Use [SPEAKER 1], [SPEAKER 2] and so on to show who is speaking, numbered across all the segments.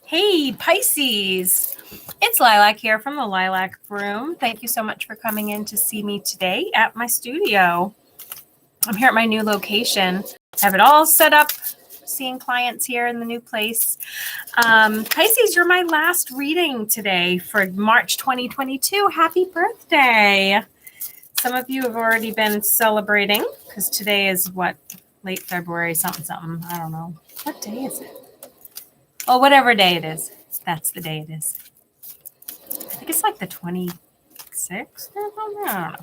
[SPEAKER 1] Hey, Pisces. It's Lilac here from the Lilac Room. Thank you so much for coming in to see me today at my studio. I'm here at my new location. I have it all set up, seeing clients here in the new place. Pisces, you're my last reading today for March 2022. Happy birthday. Some of you have already been celebrating because today is what? Late February, something. I don't know. What day is it? Well, whatever day it is, that's the day it is. I think it's like the 26th or something. I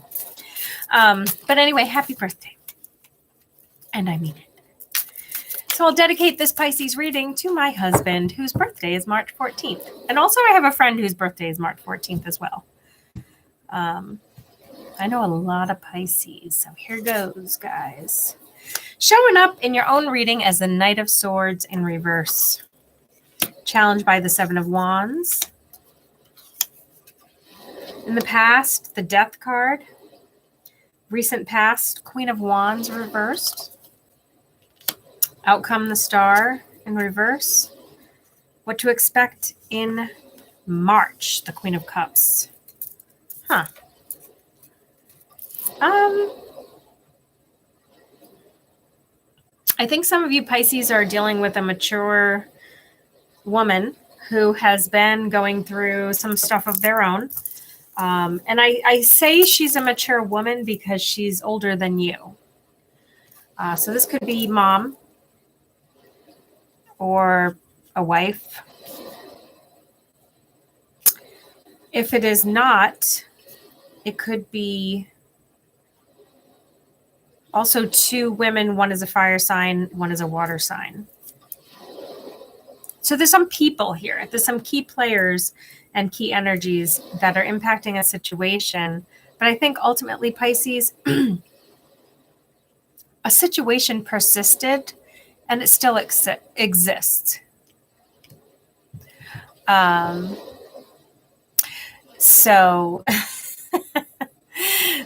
[SPEAKER 1] don't know. But anyway, happy birthday. And I mean it. So I'll dedicate this Pisces reading to my husband, whose birthday is March 14th. And also I have a friend whose birthday is March 14th as well. I know a lot of Pisces, so here goes, guys. Showing up in your own reading as the Knight of Swords in reverse. Challenged by the Seven of Wands. In the past, the Death card. Recent past, Queen of Wands reversed. Outcome, the Star in reverse. What to expect in March, the Queen of Cups. Huh. I think some of you Pisces are dealing with a mature woman who has been going through some stuff of their own. And I say she's a mature woman because she's older than you. So this could be mom or a wife. If it is not, it could be also two women. One is a fire sign, one is a water sign. So there's some people here. There's some key players and key energies that are impacting a situation. But I think ultimately, Pisces, a situation persisted and it still exists. So,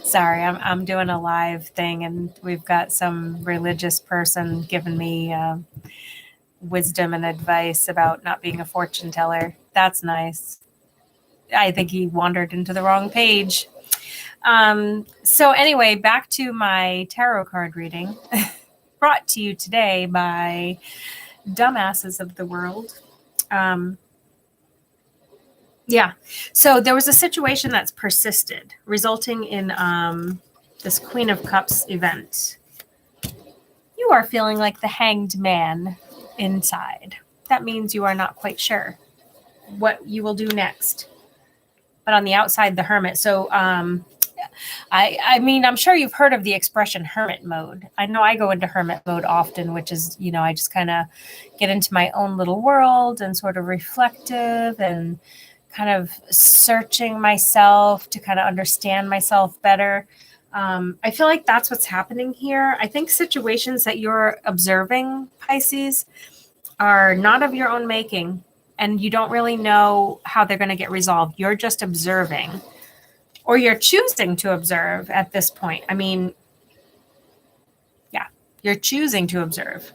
[SPEAKER 1] sorry, I'm doing a live thing and we've got some religious person giving me wisdom and advice about not being a fortune teller. That's nice. I think he wandered into the wrong page. So anyway, back to my tarot card reading brought to you today by dumbasses of the world. So there was a situation that's persisted, resulting in this Queen of Cups event. You are feeling like the Hanged Man inside. That means you are not quite sure what you will do next. But on the outside, the Hermit. So I mean, I'm sure you've heard of the expression hermit mode. I know I go into hermit mode often, which is, I just kind of get into my own little world and sort of reflective and kind of searching myself to kind of understand myself better. I feel like that's what's happening here. I think situations that you're observing, Pisces, are not of your own making, and you don't really know how they're going to get resolved. You're just observing, or you're choosing to observe at this point. I mean, yeah, you're choosing to observe.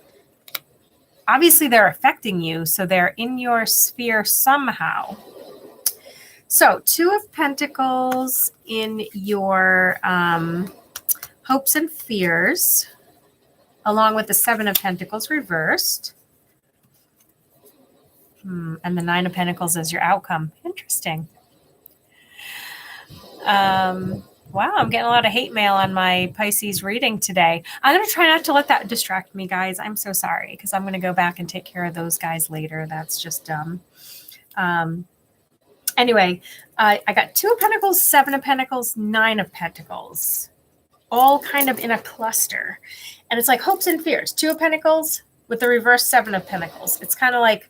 [SPEAKER 1] Obviously, they're affecting you, so they're in your sphere somehow. So, Two of Pentacles in your hopes and fears, along with the Seven of Pentacles reversed. And the Nine of Pentacles as your outcome. Interesting. Wow, I'm getting a lot of hate mail on my Pisces reading today. I'm going to try not to let that distract me, guys. I'm so sorry, because I'm going to go back and take care of those guys later. That's just dumb. Anyway, I got Two of Pentacles, Seven of Pentacles, Nine of Pentacles, all kind of in a cluster. And it's like hopes and fears. Two of Pentacles with the reverse Seven of Pentacles. It's kind of like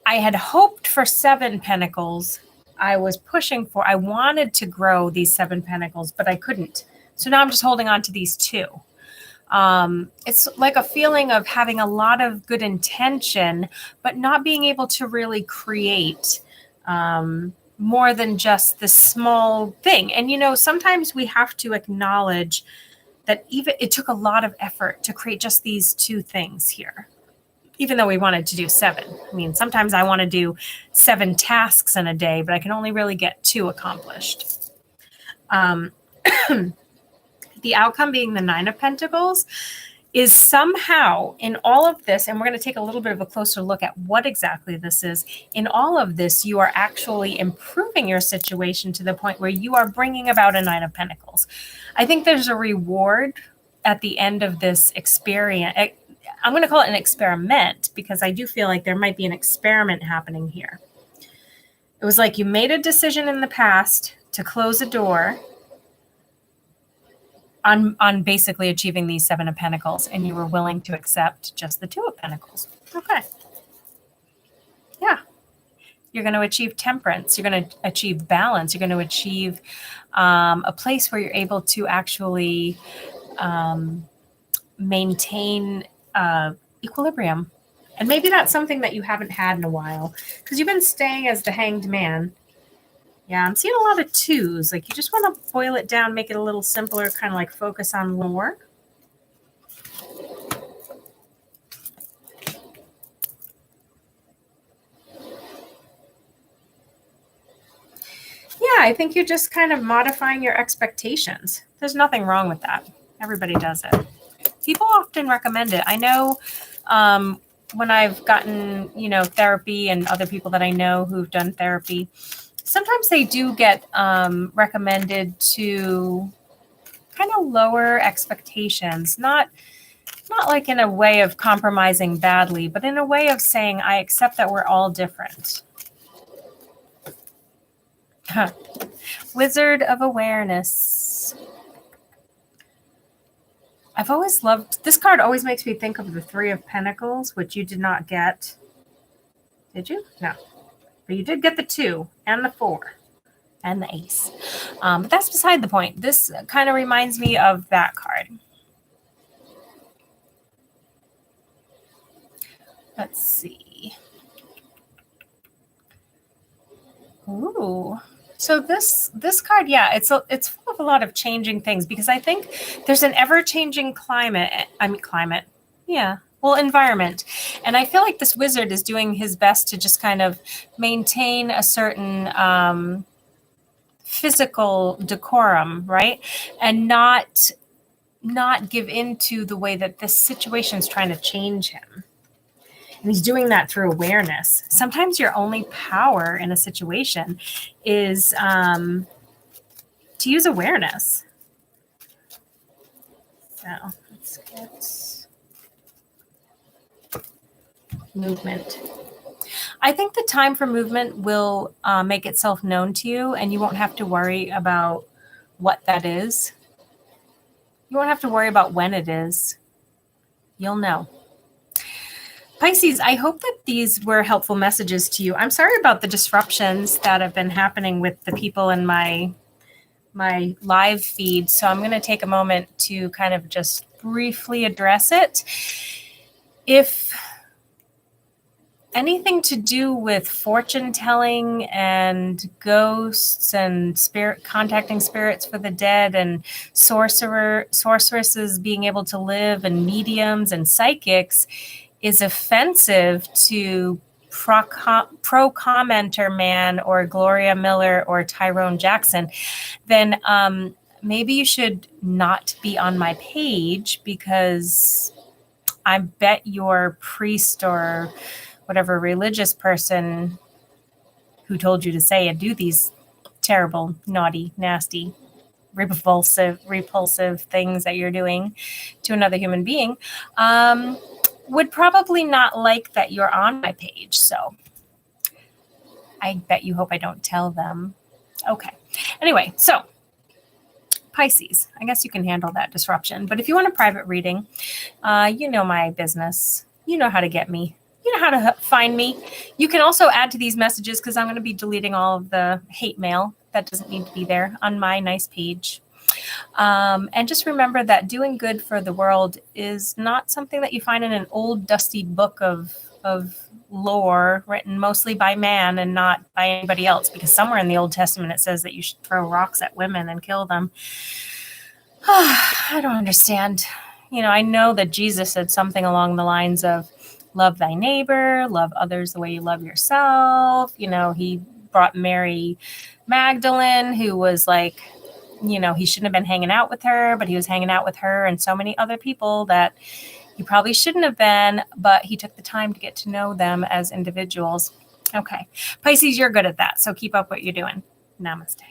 [SPEAKER 1] I had hoped for Seven Pentacles. I was pushing for, I wanted to grow these Seven Pentacles, but I couldn't. So now I'm just holding on to these two. It's like a feeling of having a lot of good intention, but not being able to really create more than just this small thing. And, sometimes we have to acknowledge that even it took a lot of effort to create just these two things here. even though we wanted to do 7. I mean, sometimes I want to do 7 tasks in a day, but I can only really get 2 accomplished. The outcome being the 9 of Pentacles is somehow in all of this, and we're going to take a little bit of a closer look at what exactly this is. In all of this, you are actually improving your situation to the point where you are bringing about a 9 of Pentacles. I think there's a reward at the end of this experience. I'm going to call it an experiment because I do feel like there might be an experiment happening here. It was like you made a decision in the past to close a door on basically achieving these 7 of Pentacles, and you were willing to accept just the 2 of Pentacles. Okay. Yeah. You're going to achieve temperance. You're going to achieve balance. You're going to achieve a place where you're able to actually maintain equilibrium. And maybe that's something that you haven't had in a while because you've been staying as the Hanged Man. Yeah, I'm seeing a lot of 2s. Like you just want to boil it down, make it a little simpler, kind of like focus on more. Yeah, I think you're just kind of modifying your expectations. There's nothing wrong with that. Everybody does it. People often recommend it. I know when I've gotten, therapy and other people that I know who've done therapy, sometimes they do get recommended to kind of lower expectations, not like in a way of compromising badly, but in a way of saying, I accept that we're all different. Wizard of Awareness. I've always loved, this card always makes me think of the 3 of Pentacles, which you did not get. Did you? No. But you did get the 2 and the 4 and the Ace. But that's beside the point. This kind of reminds me of that card. Let's see. Ooh. So this card, yeah, it's full of a lot of changing things because I think there's an ever-changing climate. Yeah. Well, environment. And I feel like this wizard is doing his best to just kind of maintain a certain physical decorum, right? And not give into the way that this situation is trying to change him. And he's doing that through awareness. Sometimes your only power in a situation is to use awareness. So let's get movement. I think the time for movement will make itself known to you, and you won't have to worry about what that is. You won't have to worry about when it is. You'll know. Pisces, I hope that these were helpful messages to you. I'm sorry about the disruptions that have been happening with the people in my live feed. So I'm going to take a moment to kind of just briefly address it. If anything to do with fortune telling and ghosts and contacting spirits for the dead and sorceresses being able to live and mediums and psychics is offensive to pro-commenter man or Gloria Miller or Tyrone Jackson, then maybe you should not be on my page because I bet your priest or whatever religious person who told you to say and do these terrible, naughty, nasty, repulsive things that you're doing to another human being, would probably not like that you're on my page. So I bet you hope I don't tell them. Okay. Anyway, so Pisces, I guess you can handle that disruption. But if you want a private reading, you know my business. You know how to get me. You know how to find me. You can also add to these messages because I'm going to be deleting all of the hate mail that doesn't need to be there on my nice page. And just remember that doing good for the world is not something that you find in an old dusty book of lore written mostly by man and not by anybody else, because somewhere in the Old Testament it says that you should throw rocks at women and kill them. I don't understand. I know that Jesus said something along the lines of love thy neighbor, love others the way you love yourself. He brought Mary Magdalene, who was like, he shouldn't have been hanging out with her, but he was hanging out with her and so many other people that he probably shouldn't have been, but he took the time to get to know them as individuals. Okay. Pisces, you're good at that. So keep up what you're doing. Namaste.